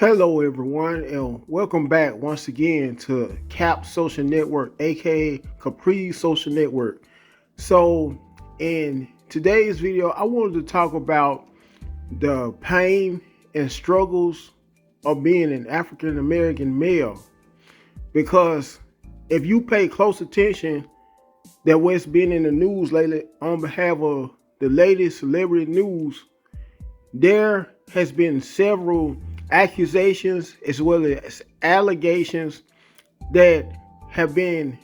Hello, everyone, and welcome back once again to CAP Social Network, aka Capri Social Network. So, in today's video, I wanted to talk about the pain and struggles of being an African American male. Because if you pay close attention that what's been in the news lately on behalf of the latest celebrity news, there has been several accusations as well as allegations that have been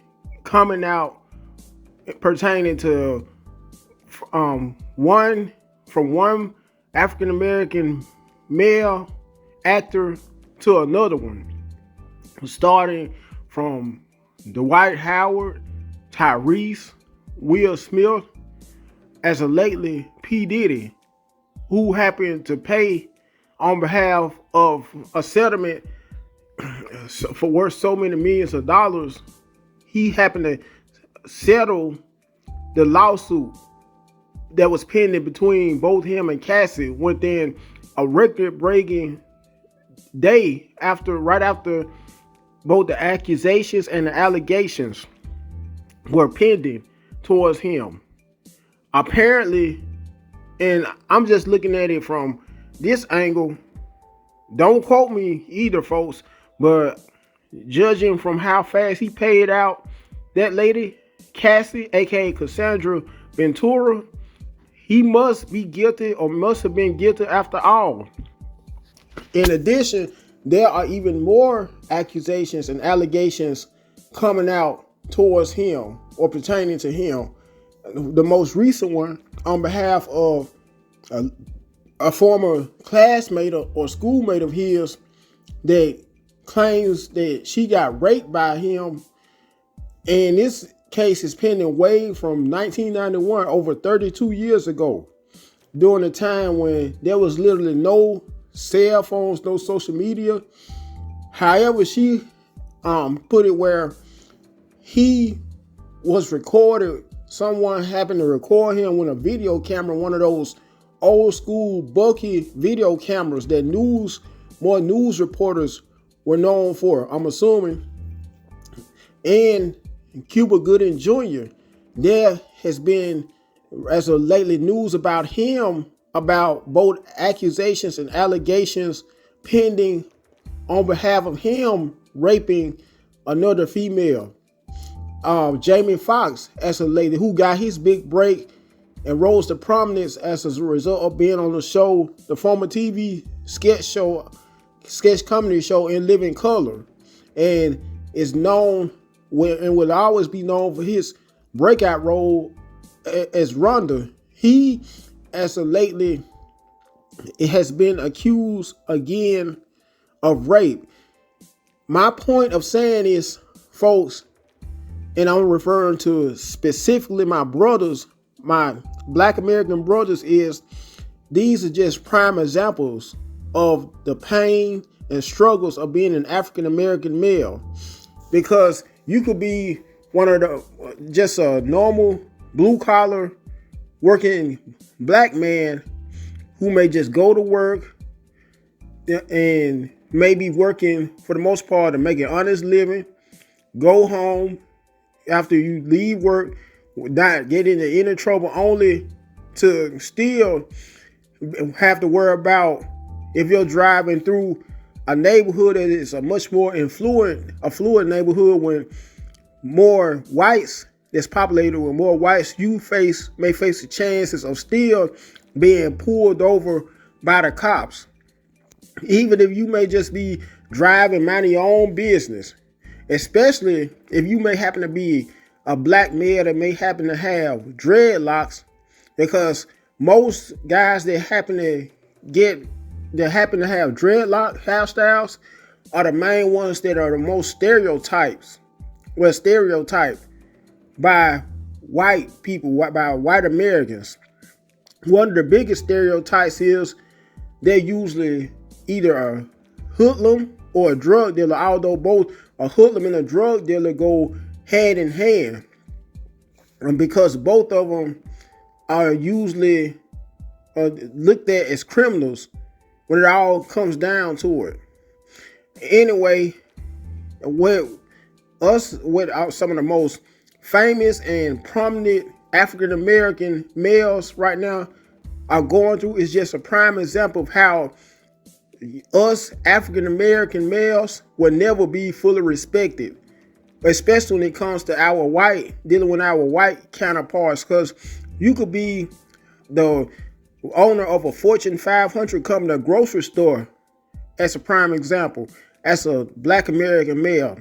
coming out pertaining to one from one African American male actor to another one, starting from Dwight Howard, Tyrese, Will Smith, as of lately P. Diddy, who happened to pay on behalf of a settlement for worth so many millions of dollars. He happened to settle the lawsuit that was pending between both him and Cassie within a record-breaking day right after both the accusations and the allegations were pending towards him. Apparently, and I'm just looking at it from this angle. Don't quote me either, folks, but judging from how fast he paid out that lady, Cassie, aka Cassandra Ventura, he must be guilty or must have been guilty after all. In addition, there are even more accusations and allegations coming out towards him or pertaining to him. The most recent one on behalf of a former classmate or schoolmate of his that claims that she got raped by him. And this case is pending way from 1991, over 32 years ago, during a time when there was literally no cell phones, no social media. However, she put it where he was recorded. Someone happened to record him with a video camera, one of those old school bulky video cameras that more news reporters were known for, I'm assuming. And Cuba Gooding Jr., there has been, as of lately, news about him, about both accusations and allegations pending on behalf of him raping another female. Jamie Foxx, as a lady who got his big break and rose to prominence as a result of being on the show, the former TV sketch comedy show In Living Color, and is known and will always be known for his breakout role as Rhonda. He, as of lately, it has been accused again of rape. My point of saying is, folks, and I'm referring to specifically my brothers, my Black American brothers, is these are just prime examples of the pain and struggles of being an African American male. Because you could be one of just a normal blue collar working black man who may just go to work and maybe working for the most part to make an honest living, go home after you leave work, not get into any trouble, only to still have to worry about if you're driving through a neighborhood that is a much more affluent neighborhood with more whites, that's populated with more whites, you may face the chances of still being pulled over by the cops. Even if you may just be driving, minding your own business, especially if you may happen to be a black male that may happen to have dreadlocks, because most guys that happen to have dreadlock hairstyles are the main ones that are the most stereotyped by white people, by white Americans. One of the biggest stereotypes is they're usually either a hoodlum or a drug dealer, although both a hoodlum and a drug dealer go hand in hand. And because both of them are usually looked at as criminals when it all comes down to it. Anyway, with with some of the most famous and prominent African American males right now are going through is just a prime example of how us African American males will never be fully respected, especially when it comes to our dealing with our white counterparts. Because you could be the owner of a Fortune 500 company, a grocery store, as a prime example, as a black American male,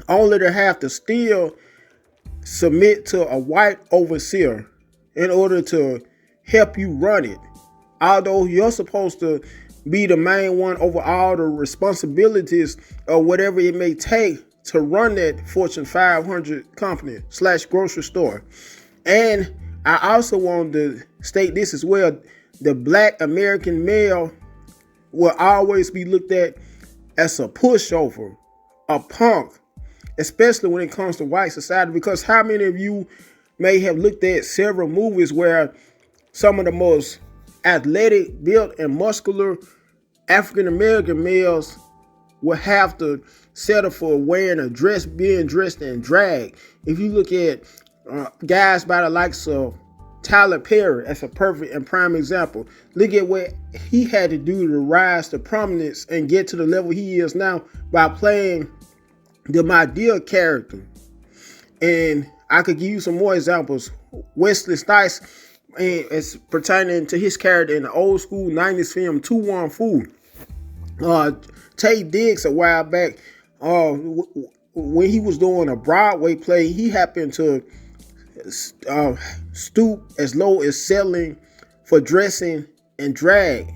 only to have to still submit to a white overseer in order to help you run it. Although you're supposed to be the main one over all the responsibilities or whatever it may take to run that Fortune 500 company / grocery store. And I also want to state this as well. The black American male will always be looked at as a pushover, a punk, especially when it comes to white society. Because how many of you may have looked at several movies where some of the most athletic, built, and muscular African American males will have to settle for wearing a dress, being dressed in drag? If you look at guys by the likes of Tyler Perry, that's a perfect and prime example. Look at what he had to do to rise to prominence and get to the level he is now by playing the Madea character. And I could give you some more examples. Wesley Snipes, as pertaining to his character in the old school 90s film 2-1 Fool. Tay Diggs a while back, when he was doing a Broadway play, he happened to stoop as low as selling for dressing and drag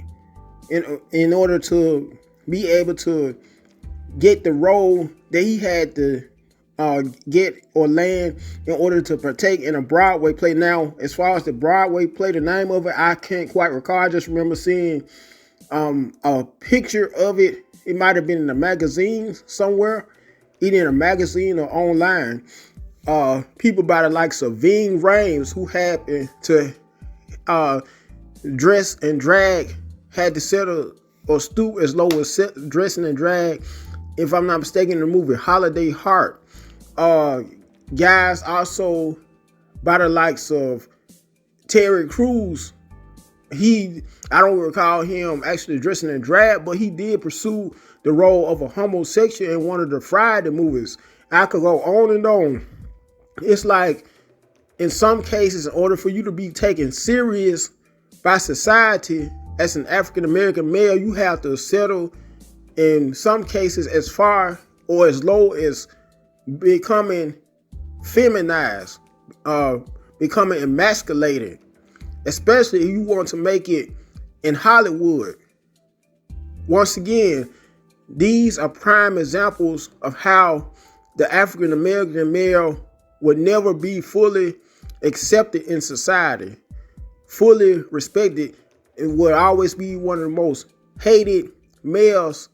in order to be able to get the role that he had to get or land in order to partake in a Broadway play. Now, as far as the Broadway play, the name of it, I can't quite recall. I just remember seeing a picture of it. It might have been in a magazine somewhere, either in a magazine or online. People by the likes of Ving Rhames, who happened to dress and drag, had to settle or stoop as low as dressing and drag. If I'm not mistaken, in the movie Holiday Heart. Guys also by the likes of Terry Crews. I don't recall him actually dressing in drag, but he did pursue the role of a homosexual in one of the Friday movies. I could go on and on. It's like, in some cases, in order for you to be taken serious by society as an African American male, you have to settle, in some cases, as far or as low as becoming feminized, becoming emasculated, especially if you want to make it in Hollywood. Once again, these are prime examples of how the African American male would never be fully accepted in society, fully respected, and would always be one of the most hated males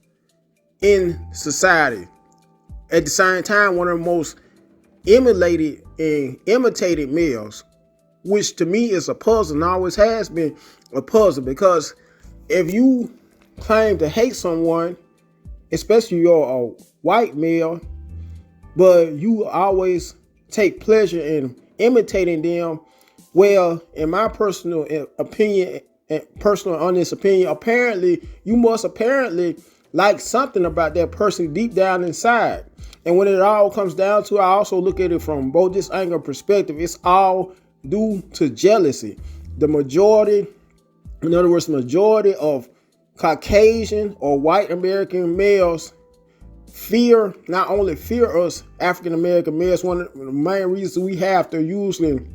in society. At the same time, one of the most emulated and imitated males, which to me is a puzzle and always has been a puzzle. Because if you claim to hate someone, especially you're a white male, but you always take pleasure in imitating them, well, in my personal opinion, personal honest opinion, apparently you must like something about that person deep down inside. And when it all comes down to it, I also look at it from both this angle perspective. It's all due to jealousy. The majority, in other words, the majority of Caucasian or white American males not only fear us African American males. One of the main reasons we have to usually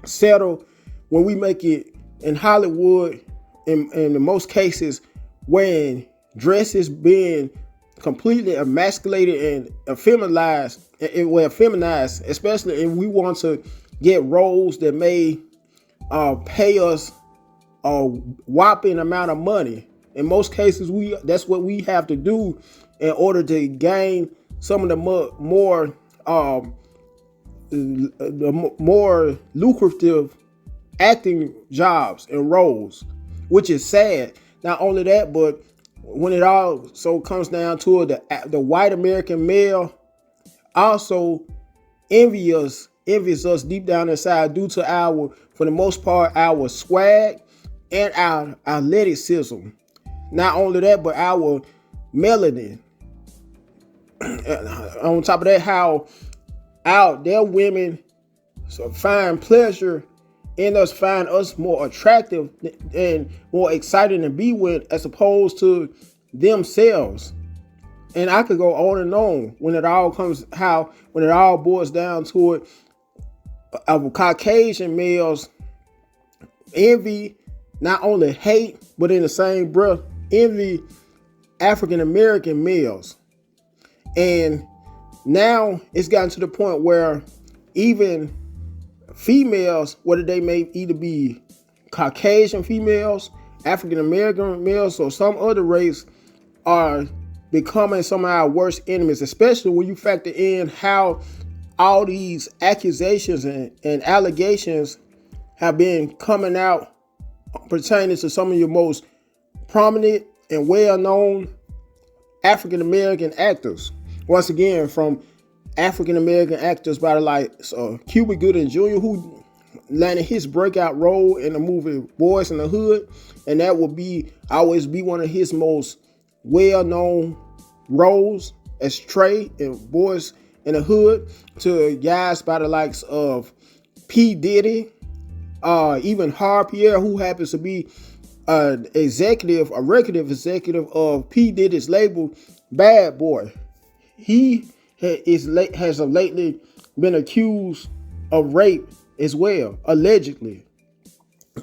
settle when we make it in Hollywood, in most cases, dresses being completely emasculated and feminized, especially if we want to get roles that may pay us a whopping amount of money. In most cases, that's what we have to do in order to gain some of the more lucrative acting jobs and roles, which is sad. Not only that, but when it also comes down to it, the white American male also envious us deep down inside due to our, for the most part, our swag and our athleticism. Not only that, but our melanin. On top of that, how out their women find pleasure in us, find us more attractive and more exciting to be with, as opposed to themselves. And I could go on and on when it all boils down to it. Of Caucasian males envy, not only hate, but in the same breath envy African American males. And now it's gotten to the point where even females, whether they may either be Caucasian females, African American males, or some other race, are becoming some of our worst enemies, especially when you factor in how all these accusations and allegations have been coming out pertaining to some of your most prominent and well-known African American actors. Once again, from African American actors by the likes of Cuba Gooding Jr., who landed his breakout role in the movie Boys in the Hood, and that will always be one of his most well-known roles as Trey in Boys in the Hood, to guys by the likes of P. Diddy, even Harpier, who happens to be a record executive of P. Diddy's label Bad Boy. He has lately been accused of rape as well, allegedly.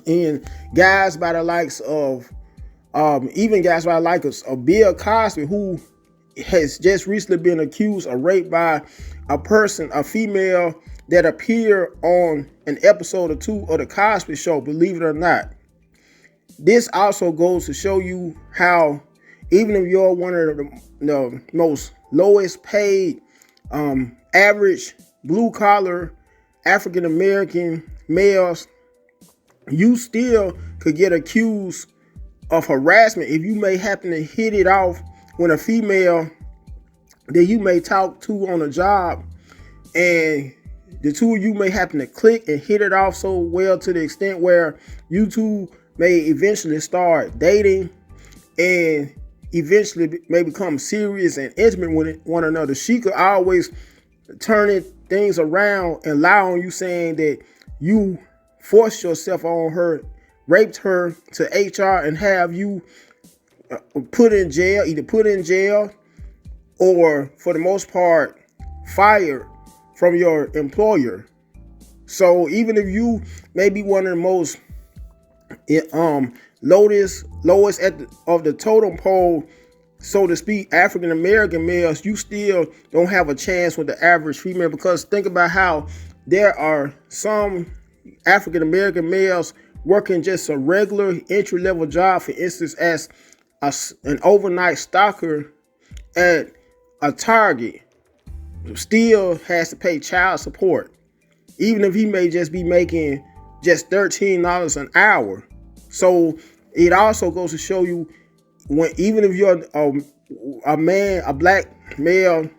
And guys by the likes of even guys by the likes of Bill Cosby, who has just recently been accused of rape by a female that appeared on an episode or two of the Cosby Show, believe it or not. This also goes to show you how, even if you're one of the most lowest paid, average blue collar African American males, you still could get accused of harassment if you may happen to hit it off when a female that you may talk to on a job, and the two of you may happen to click and hit it off so well to the extent where you two may eventually start dating and eventually may become serious and intimate with one another. She could always turn things around and lie on you, saying that you forced yourself on her, raped her to HR, and have you either put in jail or, for the most part, fired from your employer. So even if you may be one of the most lowest of the totem pole, so to speak, African American males, you still don't have a chance with the average female, because think about how there are some African American males working just a regular entry level job, for instance, as an overnight stalker at a Target, still has to pay child support, even if he may just be making just $13 an hour. So it also goes to show you, even if you're a black male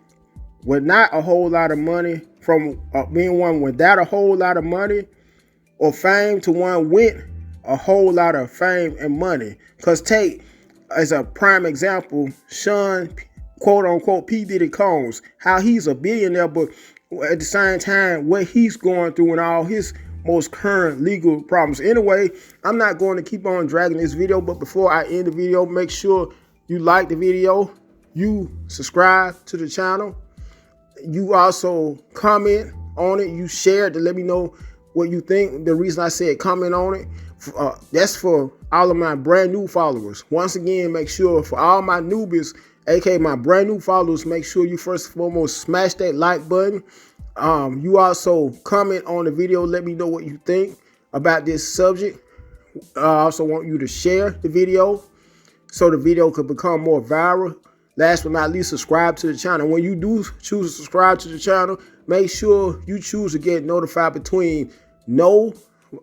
with not a whole lot of money, from being one without a whole lot of money or fame to one with a whole lot of fame and money. Because take as a prime example, Sean, quote unquote, P. Diddy Combs, how he's a billionaire, but at the same time, what he's going through and all his most current legal problems. Anyway, I'm not going to keep on dragging this video, but before I end the video, make sure you like the video, you subscribe to the channel, you also comment on it, you share it to let me know what you think. The reason I said comment on it, that's for all of my brand new followers. Once again, make sure for all my newbies, aka my brand new followers, make sure you first and foremost smash that like button. You also comment on the video, let me know what you think about this subject. I also want you to share the video so the video could become more viral. Last but not least, subscribe to the channel. When you do choose to subscribe to the channel, make sure you choose to get notified between no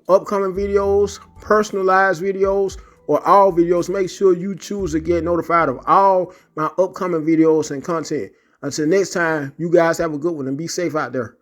upcoming videos, personalized videos, or all videos, make sure you choose to get notified of all my upcoming videos and content. Until next time, you guys have a good one and be safe out there.